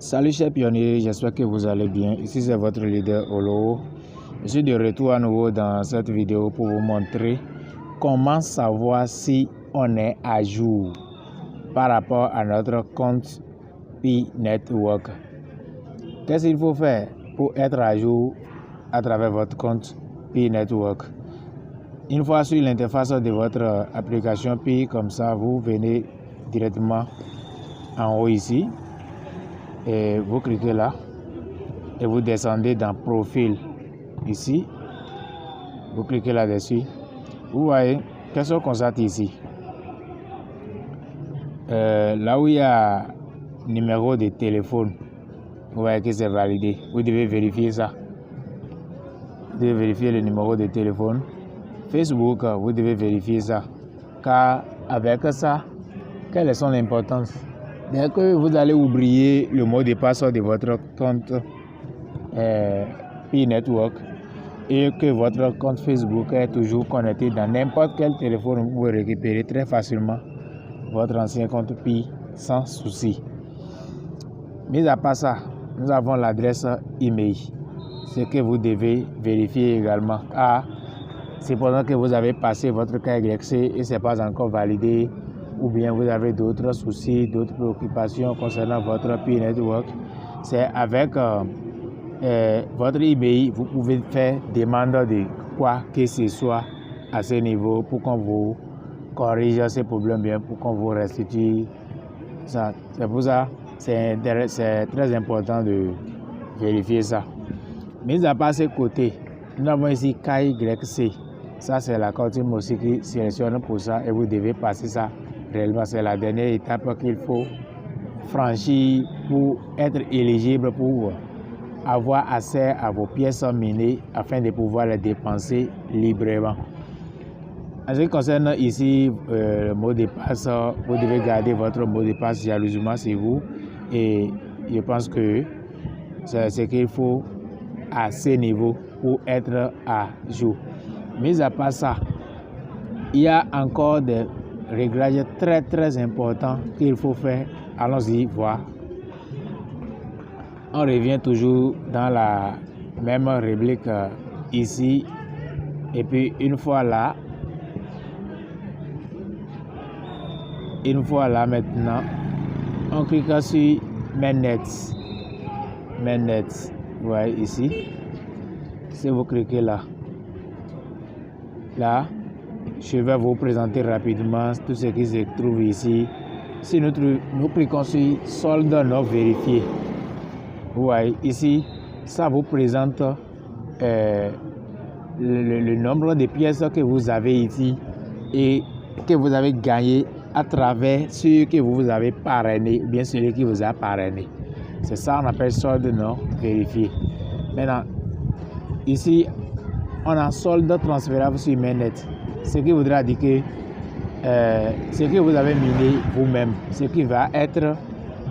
Salut chers pionniers, j'espère que vous allez bien. Ici c'est votre leader Olo. Je suis de retour à nouveau dans cette vidéo pour vous montrer comment savoir si on est à jour par rapport à notre compte Pi Network. Qu'est-ce qu'il faut faire pour être à jour à travers votre compte Pi Network? Une fois sur l'interface de votre application Pi, comme ça, vous venez directement en haut ici. Et vous cliquez là et vous descendez dans profil ici, vous cliquez là-dessus, vous voyez qu'est-ce qu'on constate ici, là où il y a numéro de téléphone, vous voyez que c'est validé, vous devez vérifier ça, vous devez vérifier le numéro de téléphone. Facebook, vous devez vérifier ça, car avec ça, quelle est son importance? Dès que vous allez oublier le mot de passe de votre compte Pi Network et que votre compte Facebook est toujours connecté dans n'importe quel téléphone, vous pouvez récupérer très facilement votre ancien compte Pi sans souci. Mis à part ça, nous avons l'adresse email, ce que vous devez vérifier également, car c'est pendant que vous avez passé votre KYC et ce n'est pas encore validé, ou bien vous avez d'autres soucis, d'autres préoccupations concernant votre Pi Network, c'est avec votre email, vous pouvez faire demande de quoi que ce soit à ce niveau pour qu'on vous corrige ces problèmes, bien pour qu'on vous restitue ça. C'est pour ça c'est très important de vérifier ça. Mis à part ce côté, nous avons ici KYC. Ça, c'est la cantine aussi qui sélectionne pour ça et vous devez passer ça. Réellement, c'est la dernière étape qu'il faut franchir pour être éligible pour avoir accès à vos pièces minées afin de pouvoir les dépenser librement. En ce qui concerne ici le mot de passe, vous devez garder votre mot de passe jalousement sur vous et je pense que c'est ce qu'il faut à ce niveau pour être à jour. Mis à part ça, il y a encore des réglages très importants qu'il faut faire. Allons-y voir. On revient toujours dans la même rubrique ici. Et puis une fois là maintenant, on clique sur Mainnet. Vous voyez ici. Si vous cliquez là, je vais vous présenter rapidement tout ce qui se trouve ici. Si nous cliquons sur solde non vérifié, vous voyez ici, ça vous présente le nombre de pièces que vous avez ici et que vous avez gagné à travers ceux que vous avez parrainé ou bien celui qui vous a parrainé. C'est ça qu'on appelle solde non vérifié. Maintenant, ici, on a solde transférable sur Mainnet. Ce qui voudra dire que ce que vous avez miné vous-même, ce qui va être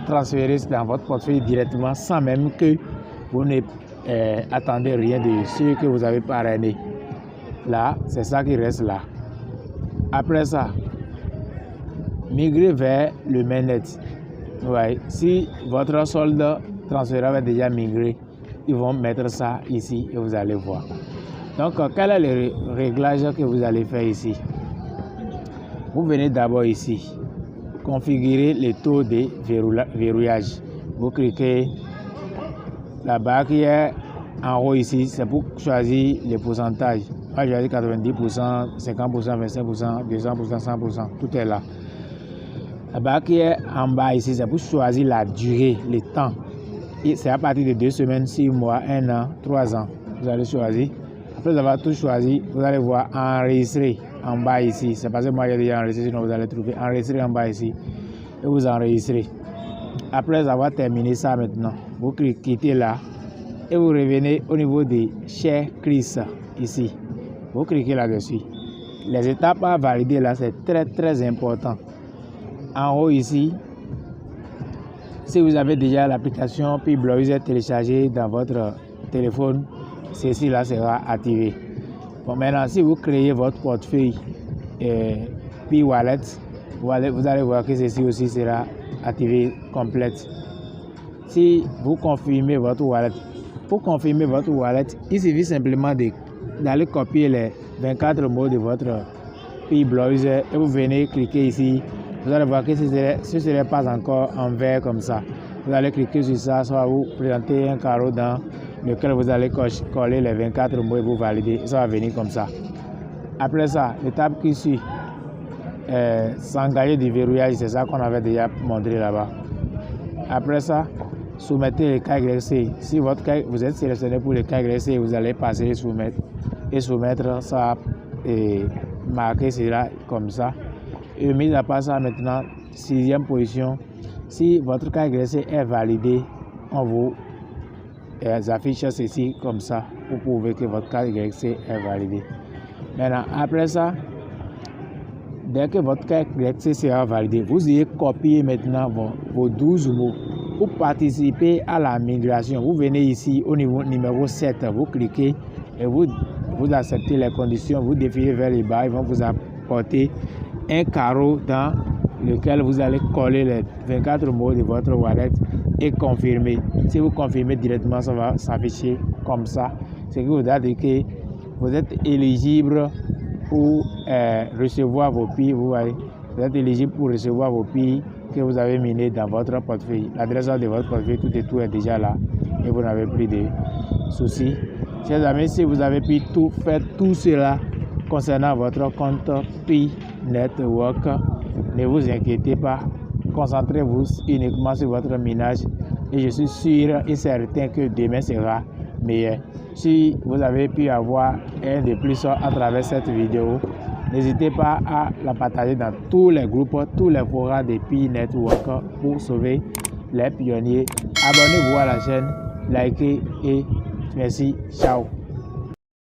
transféré dans votre portefeuille directement sans même que vous n'attendez rien de ce que vous avez parrainé. Là, c'est ça qui reste là. Après ça, migrer vers le Mainnet. Ouais, si votre solde transférable est déjà migré, ils vont mettre ça ici et vous allez voir. Donc, quel est le réglage que vous allez faire ici? Vous venez d'abord ici, configurer le taux de verrouillage. Vous cliquez la barre qui est en haut ici, c'est pour choisir les pourcentages. Moi, j'ai 90%, 50%, 25%, 200%, 100%, tout est là. La barre qui est en bas ici, c'est pour choisir la durée, le temps. C'est à partir de 2 semaines, 6 mois, 1 an, 3 ans. Vous allez choisir. Après avoir tout choisi, vous allez voir enregistrer en bas ici. C'est parce que moi j'ai déjà enregistré, sinon vous allez trouver enregistrer en bas ici. Et vous enregistrez. Après avoir terminé ça maintenant, vous quittez là et vous revenez au niveau de Share Chris ici. Vous cliquez là-dessus. Les étapes à valider là, c'est très important. En haut ici, si vous avez déjà l'application Pi Browser téléchargée dans votre téléphone, ceci là sera activé. Bon, maintenant, si vous créez votre portefeuille Pi Wallet, vous allez voir que ceci aussi sera activé complète. si vous confirmez votre wallet, pour confirmer votre wallet, il suffit simplement d'aller copier les 24 mots de votre Pi Browser et vous venez cliquer ici. Vous allez voir que ce n'est pas encore en vert comme ça. Vous allez cliquer sur ça, ça va vous présenter un carreau dans lequel vous allez coller les 24 mots et vous valider. Ça va venir comme ça. Après ça, l'étape qui suit, s'engager du verrouillage, c'est ça qu'on avait déjà montré là-bas. Après ça, soumettez le KYC. Si vous êtes sélectionné pour le KYC, vous allez passer et soumettre ça et marquer cela comme ça. Et mis à part ça, maintenant, 6e position, si votre KYC est validé, on vous affiche ceci comme ça pour prouver que votre KYC est validé. Maintenant, après ça, dès que votre KYC sera validé, vous allez copier maintenant vos 12 mots. Pour participer à la migration, vous venez ici au niveau numéro 7, vous cliquez et vous acceptez les conditions, vous défilez vers les bas, ils vont vous apporter un carreau dans lequel vous allez coller les 24 mots de votre wallet et confirmer. Si vous confirmez directement, ça va s'afficher comme ça. Ce qui vous dit que vous êtes éligible pour recevoir vos Pi. Vous êtes éligible pour recevoir vos Pi que vous avez miné dans votre portefeuille. L'adresse de votre portefeuille, tout est déjà là et vous n'avez plus de soucis. Chers amis, si vous avez pu faire tout cela concernant votre compte Pi Network, ne vous inquiétez pas, concentrez-vous uniquement sur votre minage et je suis sûr et certain que demain sera meilleur. Si vous avez pu avoir un de plus à travers cette vidéo, n'hésitez pas à la partager dans tous les groupes, tous les forums de Pi Network pour sauver les pionniers. Abonnez-vous à la chaîne, likez et merci. Ciao.